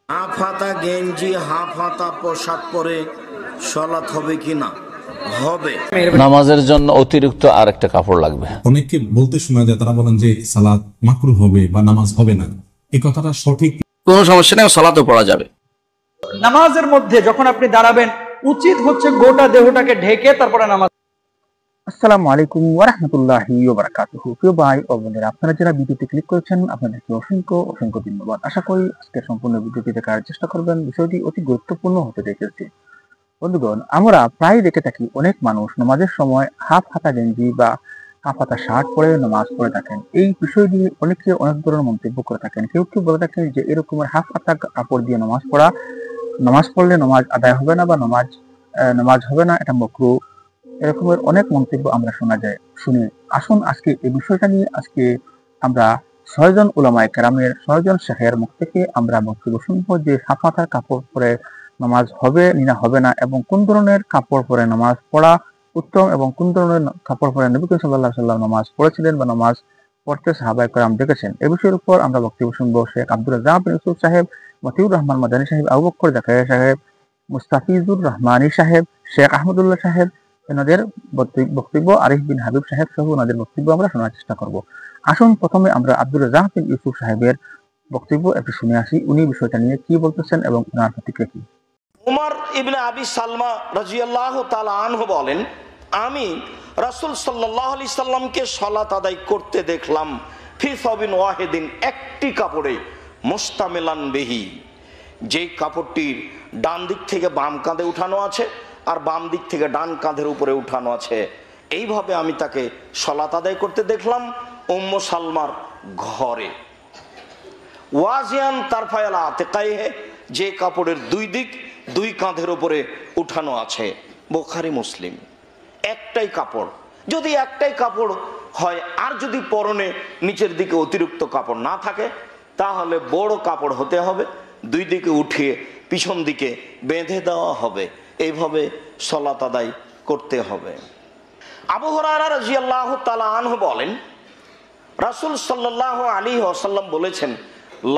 Half হাতা গেঞ্জি half হাতা পোশাক পরে সালাত হবে কিনা? হবে। নামাজের জন্য অতিরিক্ত আর একটা কাপড় লাগবে। অনেককে বলতে শোনা যায়, তারা বলেন যে সালাত মাকরুহ হবে বা নামাজ হবে না। এই কথাটা সঠিক? কোনো সমস্যা নেই, সালাতও পড়া যাবে। নামাজের মধ্যে যখন আপনি দাঁড়াবেন, উচিত হচ্ছে গোটা দেহটাকে ঢেকে তারপরে নামাজ। আসসালামু আলাইকুম ওয়া রাহমাতুল্লাহি ওয়া বারাকাতুহু। প্রিয় ভাই ও বোনেরা, আপনারা যারা ভিডিওতে ক্লিক করেছেন আপনাদেরকে অসংখ্য অসংখ্য ধন্যবাদ। আশা করি আজকের সম্পূর্ণ ভিডিওটি দেখার চেষ্টা করবেন। বিষয়টি অতি গুরুত্বপূর্ণ হতে দেখেছি। বন্ধুগণ, আমরা প্রায় দেখে থাকি অনেক মানুষ নামাজের সময় হাফ হাতা গেঞ্জি বা হাফ হাতা শার্ট পরে নামাজ পড়ে থাকেন। এই বিষয় নিয়ে অনেকে অনেক ধরনের মন্তব্য করে থাকেন। কেউ কেউ বলে থাকেন যে এরকমের হাফ হাতা কাপড় দিয়ে নামাজ পড়লে নামাজ আদায় হবে না বা নামাজ হবে না, এটা মাকরুহ। এরকমের অনেক মন্তব্য আমরা শুনি। আসুন আজকে এই বিষয়টা নিয়ে আজকে আমরা 6 জন উলামায়ে কেরামের 6 জন শেখের মুখ থেকে আমরা বক্তব্য শুনবো যে হাফ হাতার কাপড় পরে নামাজ হবে না হবে না, এবং কোন ধরনের কাপড় পরে নামাজ পড়া উত্তম এবং কোন ধরনের কাপড় পরে নবী করিম সাল্লাল্লাহু আলাইহি ওয়াসাল্লাম নামাজ পড়েছিলেন বা নামাজ পড়তে সাহাবায়ে কেরাম দেখেছেন। এই বিষয়ের উপর আমরা বক্তব্য শুনবো শেখ আব্দুর রাজ্জাক বিন ইউসুফ সাহেব, মতিউর রহমান মাদানী সাহেব, আবু বকর জাকারিয়া সাহেব, মুস্তাফিজুর রহমানী সাহেব, শেখ আহমদুল্লাহ সাহেব, এনাদের বক্তব্য, আরিফ বিন হাবিব সাহেব সহ ওনাদের বক্তব্য আমরা শোনার চেষ্টা করব। আসুন প্রথমে আমরা আব্দুর রাজ্জাক বিন ইউসুফ সাহেবের বক্তব্য একটু শুনে আসি, উনি বিষয়টা নিয়ে কি বলতেছেন এবং ওনার প্রতিক্রিয়া কি। উমর ইবনে আবি সালমা রাদিয়াল্লাহু তাআলা আনহু বলেন, আমি রাসূল সাল্লাল্লাহু আলাইহি সাল্লামকে সালাত আদায় করতে দেখলাম ফি সাবিন ওয়াহিদিন, একটি কাপড়ে, মুস্তামিলান বিহি, যেই কাপড়টির ডান দিক থেকে বাম কাঁধে উঠানো আছে আর বাম দিক থেকে ডান কাঁধের উপরে উঠানো আছে। এইভাবে আমি তাকে সালাত আদায় করতে দেখলাম উম্মু সালমার ঘরে। ওয়াজিয়ান তারফায়ালা আতিকাইহে, যে কাপড়ের দুই দিক দুই কাঁধের উপরে উঠানো আছে। বুখারী মুসলিম। একটাই কাপড়, যদি একটাই কাপড় হয় আর যদি পরনে নিচের দিকে অতিরিক্ত কাপড় না থাকে তাহলে বড় কাপড় হতে হবে, দুই দিকে উঠিয়ে পিছন দিকে বেঁধে দেওয়া হবে। এইভাবে সালাত আদায় করতে হবে। আবু হুরায়রা রাদিয়াল্লাহু তাআলা আনহু বলেন, রাসূল সাল্লাল্লাহু আলাইহি ওয়াসাল্লাম বলেছেন,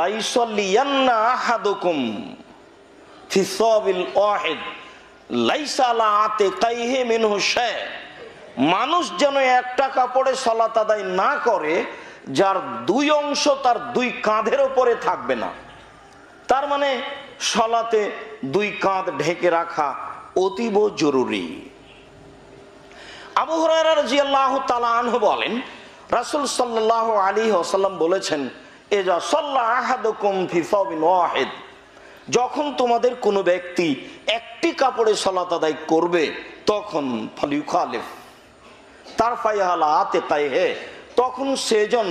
লাইসাল্লিয়ান্না আহাদুকুম ফি সাবিল ওয়াহিদ লাইসা আলা আতিকাইহি মিনহু শাই, মানুষ যেন একটা কাপড়ে সালাত আদায় না করে যার দুই অংশ তার দুই কাঁধের উপরে থাকবে না। তার মানে সালাতে দুই কাঁধ ঢেকে রাখা অতীব জরুরি। আবু হুরায়রা রাদিয়াল্লাহু তাআলা আনহু বলেন, রাসূল সাল্লাল্লাহু আলাইহি ওয়াসাল্লাম বলেছেন, ইজা সাল্লা আহাদুকুম ফি সাবিন ওয়াহিদ, যখন তোমাদের কোনো ব্যক্তি একটি কাপড়ে সালাত আদায় করবে তখন ফালিউখালিফ তারফাইহালা আতিকাইহি, তখন সে যেন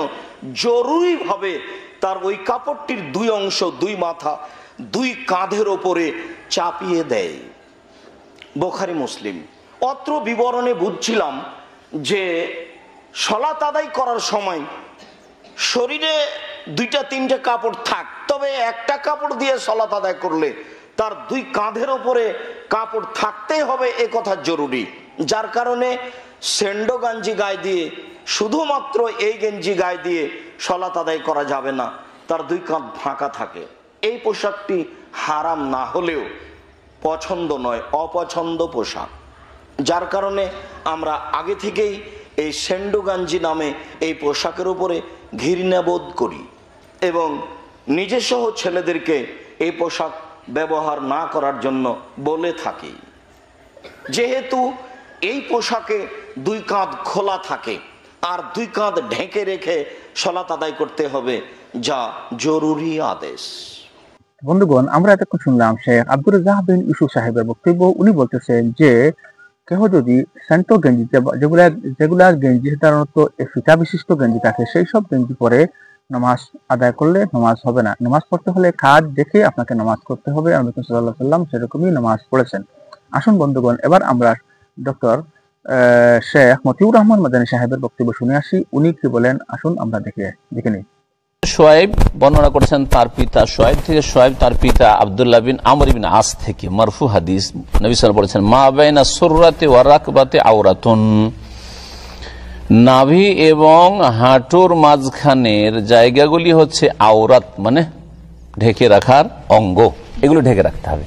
জরুরিভাবে তার ওই কাপড়টির দুই অংশ, দুই মাথা, দুই কাঁধের ওপরে চাপিয়ে দেয়। বুখারী মুসলিম। অত্র বিবরণে বুঝছিলাম যে সালাত আদায় করার সময় শরীরে দুইটা তিনটা কাপড় থাক, তবে একটা কাপড় দিয়ে সালাত আদায় করলে তার দুই কাঁধের ওপরে কাপড় থাকতেই হবে, এ কথা জরুরি। যার কারণে সেন্ডো গেঞ্জি গায়ে দিয়ে, শুধুমাত্র এই গেঞ্জি গায়ে দিয়ে সালাত আদায় করা যাবে না, তার দুই কাঁধ ফাঁকা থাকে। এই পোশাকটি হারাম না হলেও পছন্দ নয়, অপছন্দ পোশাক। যার কারণে আমরা আগে থেকেই এই সেন্ডো গেঞ্জি নামে এই পোশাকের উপরে ঘৃণা বোধ করি এবং নিজে সহ ছেলেদেরকে এই পোশাক ব্যবহার না করার জন্য বলে থাকি। যেহেতু এই পোশাকে দুই কাঁধ খোলা থাকে আর দুই কাঁধ ঢেকে রেখে সালাত আদায় করতে হবে, যা জরুরি আদেশ। বন্ধুগণ, আমরা এতক্ষণ শুনলাম শেখ আব্দুর রাজ্জাক বিন ইউসুফ সাহেবের বক্তব্য। উনি বলতেছেন যে কেহ যদি সেন্টো গেঞ্জি, যেগুলা গেঞ্জি সাধারণত ফিতা বিশিষ্ট গেঞ্জি থাকে, সেই সব গেঞ্জি পরে নামাজ আদায় করলে নামাজ হবে না। নামাজ পড়তে হলে কাঁধ দেখে আপনাকে নামাজ করতে হবে। নবী সাল্লাল্লাহু আলাইহি ওয়াসাল্লাম সেরকমই নামাজ পড়েছেন। আসুন বন্ধুগণ, এবার আমরা ডক্টর শেখ মতিউর রহমান মাদানী সাহেবের বক্তব্য শুনে আসি, উনি কি বলেন। আসুন আমরা দেখে নিই। শুআইব বর্ণনা করেছেন তার পিতা শুআইব থেকে, শুআইব তার পিতা আব্দুল্লাহ বিন আমর বিন আস থেকে, মারফু হাদিস। নবী সাল্লাল্লাহু আলাইহি ওয়াসাল্লাম বলেছেন, মা বাইনা সুররাতি ওয়া রাকবাতি আওরাতুন, নাভি এবং হাঁটুর মাঝখানের জায়গাগুলি হচ্ছে আওরাত, মানে ঢেকে রাখার অঙ্গ, এগুলো ঢেকে রাখতে হবে।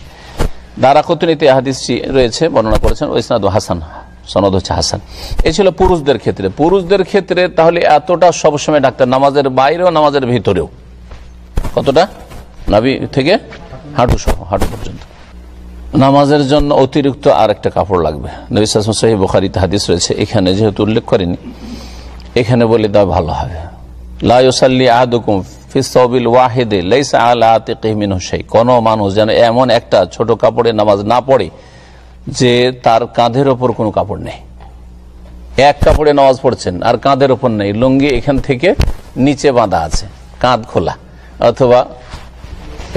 দারাকুতনীতে হাদিসটি রয়েছে, বর্ণনা করেছেন ইসনাদ হাসান, সনদ হচ্ছে হাসান। এই ছিল পুরুষদের ক্ষেত্রে। পুরুষদের ক্ষেত্রে তাহলে এতটা সবসময় ডাক্তার, নামাজের বাইরেও নামাজের ভিতরেও কতটা? নাভি থেকে হাঁটু সহ, হাঁটু পর্যন্ত। নামাজের জন্য অতিরিক্ত আর একটা কাপড় লাগবে। নবী সাল্লাল্লাহু আলাইহি ওয়াসাল্লাম সহিহ বুখারীতে হাদিস রয়েছে, এখানে যেহেতু উল্লেখ করেনি এখানে বলে দেওয়া ভালো হবে। লা ইউসাল্লি আহাদুকুম ফি সাওবিল ওয়াহিদে লাইসা আলা আতিকিহি মিনহু শাই। কোন মানুষ যেন এমন একটা ছোট কাপড়ে নামাজ না পড়ে যে তার কাঁধের ওপর কোনো কাপড় নেই। এক কাপড়ে নামাজ পড়ছেন আর কাঁধের ওপর নেই, লুঙ্গি এখান থেকে নিচে বাঁধা আছে, কাঁধ খোলা, অথবা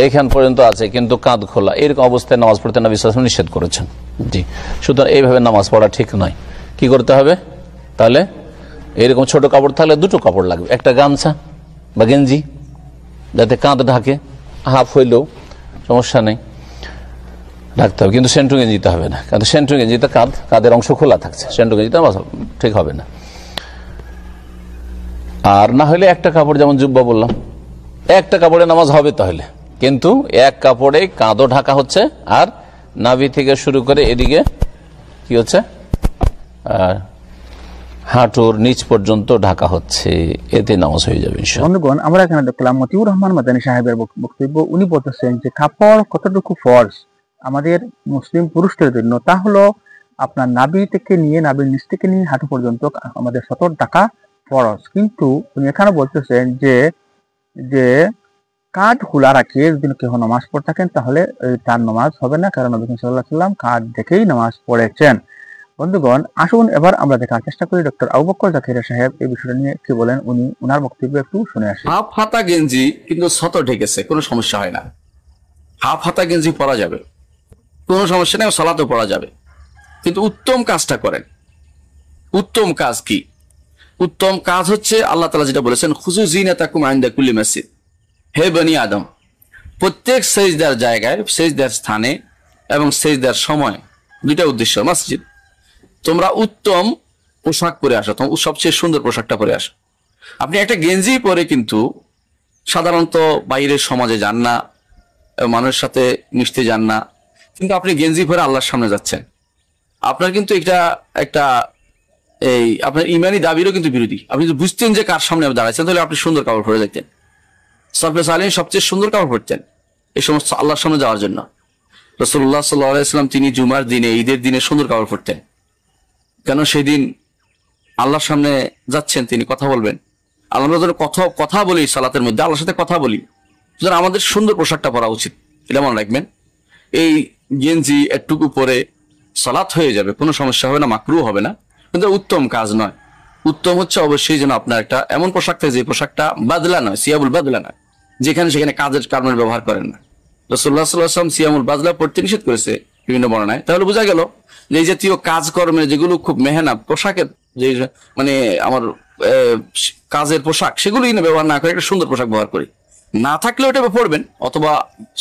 এইখান পর্যন্ত আছে কিন্তু কাঁধ খোলা, এরকম অবস্থায় নামাজ পড়তে নবী সাল্লাল্লাহু আলাইহি ওয়াসাল্লাম নিষেধ করেছেন। জি, সুতরাং এইভাবে নামাজ পড়া ঠিক নয়। কি করতে হবে তাহলে? এরকম ছোট কাপড় থাকলে দুটো কাপড় লাগবে, একটা গামছা বা গেঞ্জি যাতে কাঁধ ঢাকে, হাফ হইলেও সমস্যা নেই, ঢাকতে হবে। কিন্তু সেন্টু গেঞ্জিতে হবে না, কারণ সেন্টু গেঞ্জিতে কাঁধের অংশ খোলা থাকছে, সেন্টু গেঞ্জিতে ঠিক হবে না। আর না হলে একটা কাপড়, যেমন জুব্বা বললাম, একটা কাপড়ে নামাজ হবে তাহলে, কিন্তু এক কাপড়ে কাঁধও ঢাকা হচ্ছে আর নাভি থেকে শুরু করে এদিকে কি হচ্ছে, হাঁটুর নিচ পর্যন্ত ঢাকা হচ্ছে, এতে নামাজ হয়ে যাবে ইনশাআল্লাহ। বন্ধুগণ, আমরা এখানে দেখলাম মতিউর রহমান মাদানী সাহেবের বক্তব্য। উনি বলতেছেন যে কাপড় কতটুকু ফরজ আমাদের মুসলিম পুরুষদের জন্য, তা হলো আপনার নাভি থেকে নিয়ে, নাভির নিচ থেকে নিয়ে হাঁটু পর্যন্ত আমাদের সতর ঢাকা ফরজ। কিন্তু উনি এখানে বলতেছেন যে কাঁধ খোলা রাখিয়ে যদি কেউ নামাজ পড়ে থাকেন তাহলে তার নামাজ হবে না, কারণ নবী সাল্লাল্লাহু আলাইহি ওয়াসাল্লাম কাঁধ দেখেই নামাজ পড়েছেন। বন্ধুগণ, আসুন এবার আমরা দেখার চেষ্টা করি ডক্টর আবু বকর জাকিরিয়া সাহেব এই বিষয়টা নিয়ে কি বলেন। উনি ওনার বক্তব্য একটু শুনে আসি। হাফ হাতা গেঞ্জি কিন্তু সত ঢেকেছে, কোনো সমস্যা হয় না। হাফ হাতা গেঞ্জি পরা যাবে, কোনো সমস্যা নেই, সালাতেও পরা যাবে। কিন্তু উত্তম কাজটা করেন। উত্তম কাজ কি? উত্তম কাজ হচ্ছে আল্লাহ তাআলা যেটা বলেছেন, খুযু যিনাতাকুম ইনদা কুল্লি মাসজিদ, হে বনি আদম, প্রত্যেক সেজদার জায়গায়, সেজদার স্থানে এবং সেজদার সময়, দুইটা উদ্দেশ্য, মসজিদ, তোমরা উত্তম পোশাক পরে আসো, তোমার সবচেয়ে সুন্দর পোশাকটা পরে আসো। আপনি একটা গেঞ্জি পরে কিন্তু সাধারণত বাইরের সমাজে যান না, মানুষের সাথে মিশতে যান না, কিন্তু আপনি গেঞ্জি পরে আল্লাহর সামনে যাচ্ছেন। আপনার কিন্তু এটা একটা আপনার ইমানি দাবিরও কিন্তু বিরোধী। আপনি যদি বুঝতেন যে কার সামনে আপনি দাঁড়াচ্ছেন, তাহলে আপনি সুন্দর কাপড় পরে যেতেন। সালফে সালেহীন সবচেয়ে সুন্দর কাপড় পরতেন এই সমস্ত আল্লাহর সামনে যাওয়ার জন্য। রাসূলুল্লাহ সাল্লাল্লাহু আলাইহি ওয়াসাল্লাম তিনি জুমার দিনে, ঈদের দিনে সুন্দর কাপড় পরতেন, কেন সেই দিন আল্লাহর সামনে যাচ্ছেন, তিনি কথা বলবেন। আমরা যখন কথা বলি সালাতের মধ্যে, আল্লাহর সাথে কথা বলি, সুতরাং আমাদের সুন্দর পোশাকটা পরা উচিত, এটা মনে রাখবেন। এই গেঞ্জি একটুকু পরে সালাত হয়ে যাবে, কোনো সমস্যা হবে না, মাকরু হবে না, কিন্তু উত্তম কাজ নয়। উত্তম হচ্ছে অবশ্যই যেন আপনার একটা এমন পোশাক থাকে যে পোশাকটা বাদলা নয়, সিয়াবুল বাদলা নয়, যেখানে সেখানে কাজের কারণে ব্যবহার করেন না। রাসূলুল্লাহ সাল্লাল্লাহু আলাইহি ওয়াসাল্লাম সিয়ামুল বাদলা পড়তে নিষেধ করেছে বিভিন্ন বর্ণনায়। তাহলে বোঝা গেল যে এই জাতীয় কাজকর্মে যেগুলো খুব মেহনত, পোশাকের যে মানে আমার কাজের পোশাক, সেগুলো ব্যবহার না করে একটা সুন্দর পোশাক ব্যবহার করি। না থাকলে ওটা পড়বেন, অথবা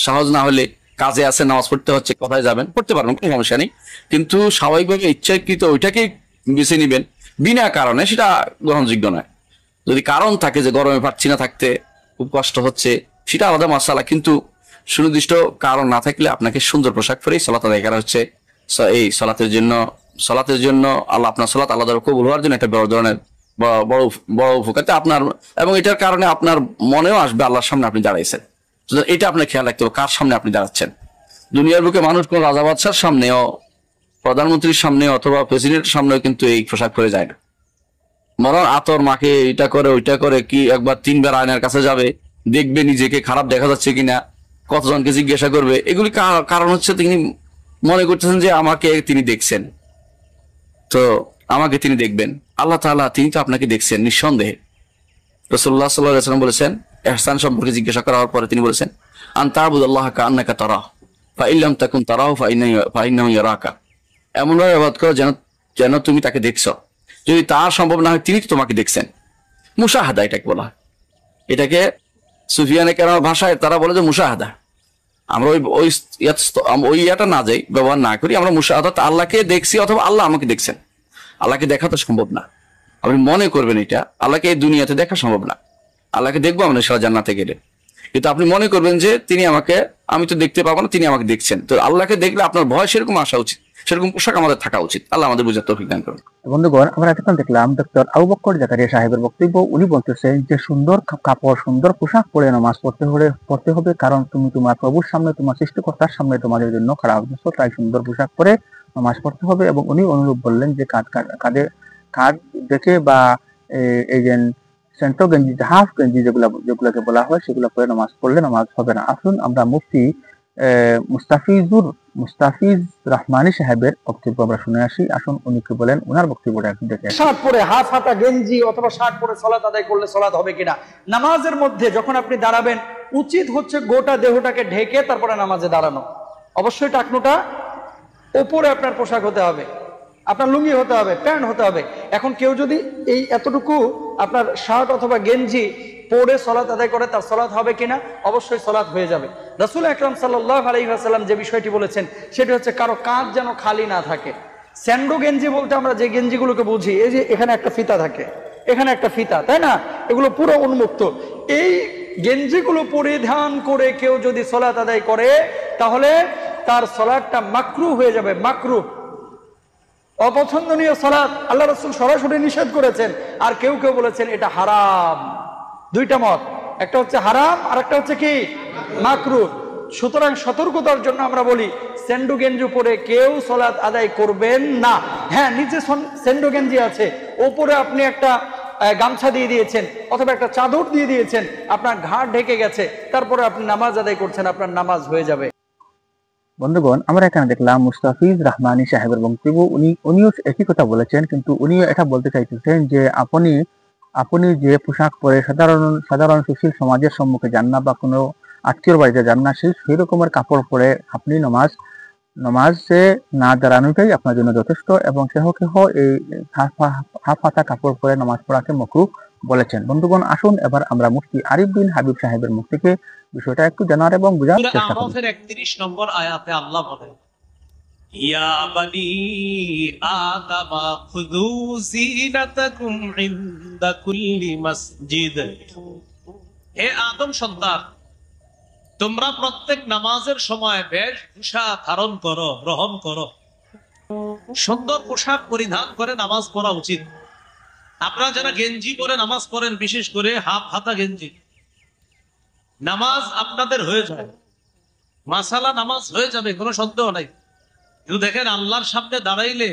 সহজ না হলে কাজে আছে, নামাজ পড়তে হচ্ছে, কোথায় যাবেন, পড়তে পারবেন, কোনো সমস্যা নেই। কিন্তু স্বাভাবিকভাবে ইচ্ছাকৃত ওইটাকেই বেছে নিবেন বিনা কারণে, সেটা গ্রহণযোগ্য নয়। যদি কারণ থাকে যে গরমে পারছি না থাকতে, খুব কষ্ট হচ্ছে, সেটা আলাদা মাসালা, কিন্তু সুনির্দিষ্ট কারণ না থাকলে আপনাকে সুন্দর পোশাক পরেই সালাত আদায় করা হচ্ছে। এই সালাতের জন্য আল্লাহ আপনার সালাত আলাদা কবুল হওয়ার জন্য একটা বড় ধরনের বড় উপকার আপনার, এবং এটার কারণে আপনার মনেও আসবে আল্লাহর সামনে আপনি দাঁড়াইছেন। এটা আপনার খেয়াল রাখতে হবে, কার সামনে আপনি দাঁড়াচ্ছেন। দুনিয়ার বুকে মানুষ কোন রাজা বাদশার সামনেও, প্রধানমন্ত্রীর সামনে অথবা প্রেসিডেন্টের সামনেও কিন্তু এই পোশাক পরে যায় না। মরণ আতর মাকে এটা করে ওইটা করে, কি একবার 3 বার আয়নার কাছে যাবে, দেখবে নিজেকে খারাপ দেখা যাচ্ছে কিনা, কতজনকে জিজ্ঞাসা করবে। এগুলি কারণ হচ্ছে তিনি মনে করতেছেন যে আমাকে তিনি দেখছেন, তো আমাকে তিনি দেখবেন। আল্লাহ তাআলা তিনি তো আপনাকে দেখছেন নিঃসন্দেহে। রাসূলুল্লাহ সাল্লাল্লাহু আলাইহি ওয়াসাল্লাম বলেছেন, ইহসান সম্পর্কে জিজ্ঞাসা করার পরে তিনি বলেছেন, আনতা আবুদাল্লাহ কাআন্নাকা তারাহু ফাইন লাম তাকুন তারাহু ফাইন্নাহু ইয়ারাকা। এমনভাবে ইবাদত করো যেন তুমি তাকে দেখছো, যদি তার সম্ভব না হয় তিনি তো তোমাকে দেখছেন। মুশাহাদা এটাকে বলা হয়। এটাকে সুফিয়ানে কেরামের ভাষায় তারা বলে যে মুশাহাদা। আমরা ওই ইয়াটা না যাই, ব্যবহার না করি, আমরা মুশাহাদা আল্লাহকে দেখছি অথবা আল্লাহ আমাকে দেখছেন। আল্লাহকে দেখা তো সম্ভব না, আপনি মনে করবেন এটা, আল্লাহকে এই দুনিয়াতে দেখা সম্ভব না। আল্লাহকে দেখবো আমরা সারা জান্নাতে গেলে, কিন্তু আপনি মনে করবেন যে আমি তো দেখতে পাবো না, তিনি আমাকে দেখছেন। তো আল্লাহকে দেখলে আপনার ভয় সেরকম আসা উচিত, সেরকম পোশাক আমাদের থাকা উচিত। আল্লাহ আমাদের বুঝার তৌফিক দান করুন। বন্ধুগণ, আমরা এতক্ষণ দেখলাম ডক্টর আবু বকর জাকারিয়া সাহেবের বক্তব্য। উনি বলতেছেন যে সুন্দর কাপড়, সুন্দর পোশাক পরে নামাজ পড়তে হবে, কারণ তুমি তোমার প্রভুর সামনে, তোমার সৃষ্টিকর্তার সামনে তোমাদের জন্য খারাপ হচ্ছে, তাই সুন্দর পোশাক পরে নামাজ পড়তে হবে। এবং উনি অনুরূপ বললেন যে কাঁধ দেখে বা এই যে সেন্টো গেঞ্জি, হাফ গেঞ্জি যেগুলোকে বলা হয়, সেগুলো পরে নামাজ পড়লে নামাজ হবে না। আসুন আমরা মুফতি মুস্তাফিজ রহমানী সাহেবের বক্তব্য আমরা শুনে আসি। আসুন উনি কি বলেন, ওনার বক্তব্যটা একটু দেখে। শার্ট পরে, হাফ হাতা গেঞ্জি অথবা শার্ট পরে সালাত আদায় করলে সালাত হবে কিনা? নামাজের মধ্যে যখন আপনি দাঁড়াবেন, উচিত হচ্ছে গোটা দেহটাকে ঢেকে তারপরে নামাজে দাঁড়ানো। অবশ্যই টাকনুটা উপরে আপনার পোশাক হতে হবে, আপনার লুঙ্গি হতে হবে, প্যান্ট হতে হবে। এখন কেউ যদি এই এতটুকু আপনার শার্ট অথবা গেঞ্জি পরে সালাত আদায় করে, তার সালাত হবে কিনা? অবশ্যই সালাত হয়ে যাবে। রাসূল আকরাম সাল্লাল্লাহু আলাইহি ওয়াসাল্লাম যে বিষয়টি বলেছেন সেটি হচ্ছে কারো কাঁধ যেন খালি না থাকে। স্যান্ডো গেঞ্জি বলতে আমরা যে গেঞ্জিগুলোকে বুঝি, এই যে এখানে একটা ফিতা থাকে, এখানে একটা ফিতা, তাই না? এগুলো পুরো উন্মুক্ত। এই গেঞ্জিগুলো পরিধান করে কেউ যদি সালাত আদায় করে, তাহলে তার সালাতটা মাকরুহ হয়ে যাবে। মাকরুহ, অপছন্দনীয় সালাত, আল্লাহ রাসূল সরাসরি নিষেধ করেছেন। আর কেউ কেউ বলেছেন এটা হারাম। দুইটা মত, একটা হচ্ছে হারাম আর একটা হচ্ছে কি মাকরুহ। সুতরাং সতর্কতার জন্য আমরা বলি, স্যান্ডো গেঞ্জি পরে কেউ সালাত আদায় করবেন না। হ্যাঁ, নিচে স্যান্ডো গেঞ্জি আছে, ওপরে আপনি একটা গামছা দিয়ে দিয়েছেন অথবা একটা চাদর দিয়ে দিয়েছেন, আপনার ঘাড় ঢেকে গেছে, তারপরে আপনি নামাজ আদায় করছেন, আপনার নামাজ হয়ে যাবে। বন্ধুগণ, আমরা এখানে দেখলাম মুস্তাফিজ রহমানী সাহেবের বক্তব্য। উনিও একই কথা বলেছেন, কিন্তু উনিও এটা বলতে চাইতেছেন যে আপনি যে পোশাক পরে সাধারণ সুশীল সমাজের সম্মুখে যান না বা কোনো আত্মীয়র বাড়িতে যান না, সেই রকমের কাপড় পরে আপনি নামাজে না দাঁড়ানোটাই আপনার জন্য যথেষ্ট। এবং কেহ এই হাফ হাতা কাপড় পরে নামাজ পড়াকে মাকরুহ বলেছেন। বন্ধুগণ, আসুন এবার আমরা মুফতি আরিফ বিন হাবিব সাহেবের মুখ থেকে বিষয়টা একটু জানার এবং বোঝার চেষ্টা করি। 31 নম্বর আয়াতে আল্লাহ বলেন, ইয়া বানি আদম খুযু যিনাতাকুম ইনদা কুল্লি মসজিদ। হে আদম সন্তান, তোমরা প্রত্যেক নামাজের সময় বেশভূষা ধারণ করো, গ্রহণ করো। সুন্দর পোশাক পরিধান করে নামাজ পড়া উচিত। আপনারা যারা গেঞ্জি পরে নামাজ পড়েন, বিশেষ করে হাফ হাতা গেঞ্জি, নামাজ আপনাদের হয়ে যায়, মাসালা নামাজ হয়ে যাবে, কোনো সন্দেহ নাই। কিন্তু দেখেন, আল্লাহর সামনে দাঁড়াইলে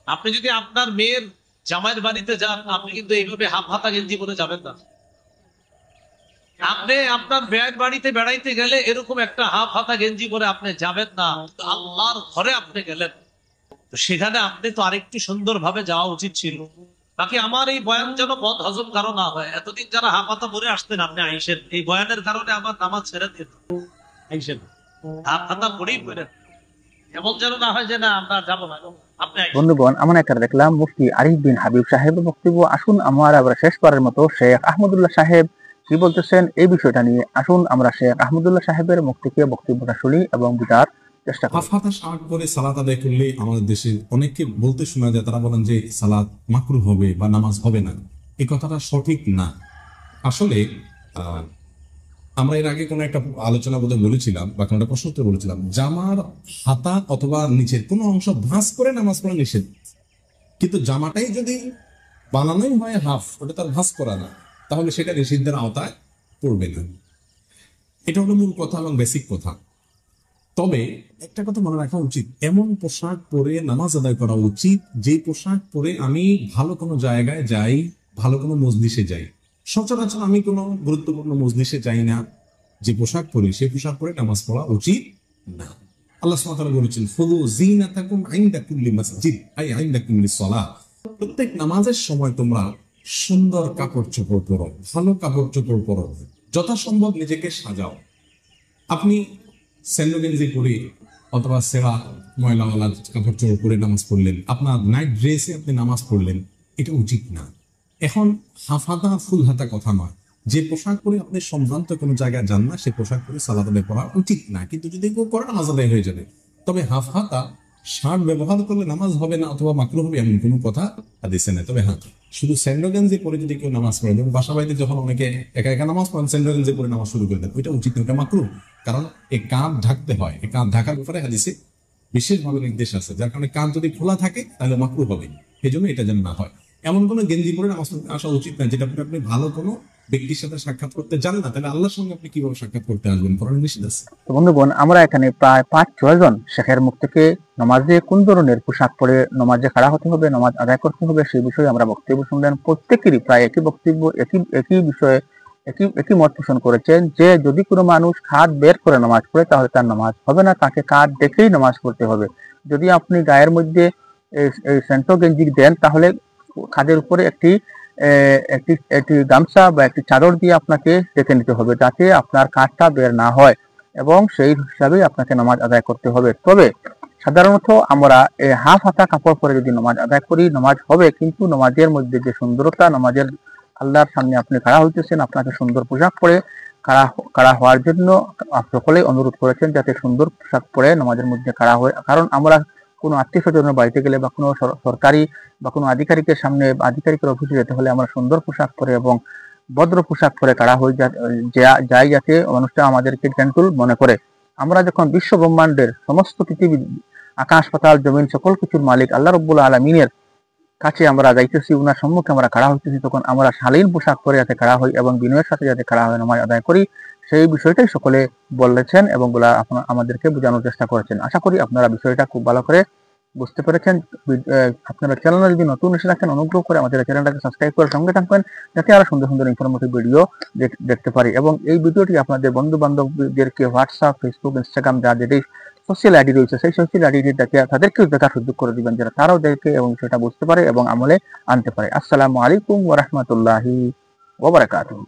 আপনি যদি আপনার মেয়ের জামাইয়ের বাড়িতে যান, আপনি কিন্তু এইভাবে হাফ হাতা গেঞ্জি পরে যাবেন না। আপনি আপনার মেয়ের বাড়িতে বেড়াইতে গেলে এরকম একটা হাফ হাতা গেঞ্জি পরে আপনি যাবেন না। আল্লাহর ঘরে আপনি গেলেন, তো সেখানে আপনি তো আরেকটু সুন্দর ভাবে যাওয়া উচিত ছিল। বাকি আমার এই বয়ান যেন বদ হজম কারো না হয়। এতদিন যারা হাফ হাতা পরে আসতেন, আপনি আইসেন, এই বয়ানের কারণে আমার নামাজ ছেড়ে দিন, আইসেন হাফ হাতা পরেই পড়েন, এমন যেন না হয় যে না আমরা যাবো না। বন্ধুগণ, আমরা এখানে দেখলাম মুফতি আরিফ বিন হাবিব সাহেবের বক্তব্য। আসুন আমরা আবার শেষবারের মতো শেখ আহমদুল্লাহ সাহেব কি বলতেছেন এই বিষয়টা নিয়ে। আসুন আমরা শেখ আহমদুল্লাহ সাহেবের মুখ থেকে বক্তব্যটা শুনি এবং বুঝার চেষ্টা করি। হাফ হাতা শার্ট পরে সালাত আদায় করলে আমাদের দেশে অনেককে বলতে শোনা যায়, তারা বলেন যে সালাত মাকরুহ হবে বা নামাজ হবে না। এই কথাটা সঠিক না। আসলে আমরা এর আগে কোনো একটা আলোচনা বোধহয় বলেছিলাম বা কোনো একটা প্রশ্ন উত্তরে বলেছিলাম, জামার হাতা অথবা নিচের কোনো অংশ ভাঁজ করে নামাজ পড়া নিষেধ, কিন্তু জামাটাই যদি বানানোই হয় হাফ, ওটা তার ভাঁজ করা না, তাহলে সেটা নিষিদ্ধের আওতায় পড়বে না। এটা হলো মূল কথা এবং বেসিক কথা। তবে একটা কথা মনে রাখা উচিত, এমন পোশাক পরে নামাজ আদায় করা উচিত যে পোশাক পরে আমি ভালো কোনো জায়গায় যাই, ভালো কোনো মজলিসে যাই। সচরাচর আমি কোনো গুরুত্বপূর্ণ মজলিসে যাই না, যে পোশাক পরি সেই পোশাক পরে নামাজ পড়া উচিত না। আল্লাহ সুবহানাহু ওয়া তাআলা বলেছেন, খুযু যিনাতাকুম ইনদা কুল্লি মসজিদ, আই ইনদা কুল্লি সালাহ। প্রত্যেক নামাজের সময় তোমরা সুন্দর কাপড় চোপড় পরো, ভালো কাপড় চোপড় পরো, যথাসম্ভব নিজেকে সাজাও। আপনি স্যান্ডো গেঞ্জি পরে অথবা সেরা ময়লাওয়ালা কাপড় চোপড় পরে নামাজ পড়লেন, আপনার নাইট ড্রেসে আপনি নামাজ পড়লেন, এটা উচিত না। এখন হাফ হাতা ফুল হাতা কথা নয়, যে পোশাক পরে আপনি সম্ভ্রান্ত কোনো জায়গায় যান না সে পোশাক পরে সালাত আদায় করা উচিত না। কিন্তু যদি কেউ করে নামাজ আদায় হয়ে যাবে। তবে হাফ হাতা শার্ট ব্যবহার করলে নামাজ হবে না অথবা মাকরুহ হবে এমন কোনো কথা হাদিসে নেই। তবে হ্যাঁ, শুধু স্যান্ডো গেঞ্জি পরে যদি কেউ নামাজ পড়ে, যেমন বাসা বাড়িতে যখন অনেকে একা একা নামাজ পড়েন স্যান্ডো গেঞ্জি পরে নামাজ শুরু করে দেন, ওইটা উচিত না, ওইটা মাকরুহ। কারণ এই কাঁধ ঢাকতে হয়, এই কাঁধ ঢাকার ব্যাপারে হাদিসে বিশেষভাবে নির্দেশ আছে, যার কারণে কাঁধ যদি খোলা থাকে তাহলে মাকরুহ হবে। এই জন্য এটা যেন না হয়। এমন কোনো গেঞ্জি পরে নামাজ আসা উচিত না যেটা পরে আপনি ভালো কোনো ব্যক্তির সাথে সাক্ষাৎ করতে জানেন না, তাহলে আল্লাহর সঙ্গে আপনি কিভাবে সাক্ষাৎ করতে আসবেন? কোরআনে নিষেধ আছে। তো বন্ধুগণ, আমরা এখানে প্রায় 5-6 জন শেখের মুখ থেকে নামাজে কোন ধরনের পোশাক পরে নামাজে খাড়া হতে হবে, নামাজ আদায় করতে হবে, সেই বিষয়ে আমরা বক্তব্য শুনলেন। প্রত্যেকেরই প্রায় একই বক্তব্য, একই বিষয়ে একই মত পোষণ করেছেন যে যদি কোনো মানুষ কাঁধ বের করে নামাজ পড়ে তাহলে তার নামাজ হবে না, তাকে কাঁধ দেখেই নামাজ পড়তে হবে। যদি আপনি গায়ের মধ্যে এই সেন্টো গেঞ্জি দেন তাহলে কাঁধের উপরে একটি গামছা বা একটি চাদর দিয়ে আপনাকে রেখে নিতে হবে যাতে আপনার কাঁধটা বের না হয়, এবং সেই হিসাবে আপনাকে নামাজ আদায় করতে হবে। তবে সাধারণত আমরা হাফ হাতা কাপড় পরে যদি নামাজ আদায় করি নামাজ হবে, কিন্তু নামাজের মধ্যে যে সুন্দরতা, নামাজের আল্লাহর সামনে আপনি খাড়া হইতেছেন, আপনাকে সুন্দর পোশাক পরে খাড়া হওয়ার জন্য সকলেই অনুরোধ করেছেন যাতে সুন্দর পোশাক পরে নামাজের মধ্যে খাড়া হয়। কারণ আমরা কোনো আত্মীয় স্বজনের বাড়িতে গেলে বা কোনো সরকারি বা কোনো আধিকারিকের সামনে, আধিকারিকের অফিসে যেতে হলে আমরা সুন্দর পোশাক পরে এবং ভদ্র পোশাক পরে খাড়া হয়ে যাই যাতে মানুষটা আমাদেরকে জ্ঞানতুল মনে করে। আমরা যখন বিশ্ব ব্রহ্মাণ্ডের সমস্ত পৃথিবী, আকাশ পাতাল জমিন সকল কিছুর মালিক আল্লাহ রাব্বুল আলামিনের কাছে আমরা যাইতেছি, উনার সম্মুখে আমরা খাড়া হইতেছি, তখন আমরা শালীন পোশাক পরে যাতে খাড়া হই এবং বিনয়ের সাথে যাতে খাড়া হয় নামাজ আদায় করি, সেই বিষয়টাই সকলে বলেছেন এবং আমাদেরকে বোঝানোর চেষ্টা করেছেন। আশা করি আপনারা বিষয়টা খুব ভালো করে বুঝতে পেরেছেন। আপনারা চ্যানেলে যদি নতুন এসে থাকেন অনুগ্রহ করে আমাদের চ্যানেলটাকে সাবস্ক্রাইব করে সঙ্গে থাকবেন যাতে আরো সুন্দর সুন্দর ইনফরমেটিভ ভিডিও দেখতে পারি, এবং এই ভিডিওটি আপনাদের বন্ধু বান্ধবদেরকে হোয়াটসঅ্যাপ, ফেসবুক, ইনস্টাগ্রাম যা যেটি সোশ্যাল আইডি রয়েছে সেই সোশ্যাল আইডি তাদেরকেও দেখার সুযোগ করে দিবেন যারা তারাও দেখে এবং সেটা বুঝতে পারে এবং আমলে আনতে পারে। আসসালামু আলাইকুম ওয়া রাহমাতুল্লাহি ওয়া বারাকাতুহু।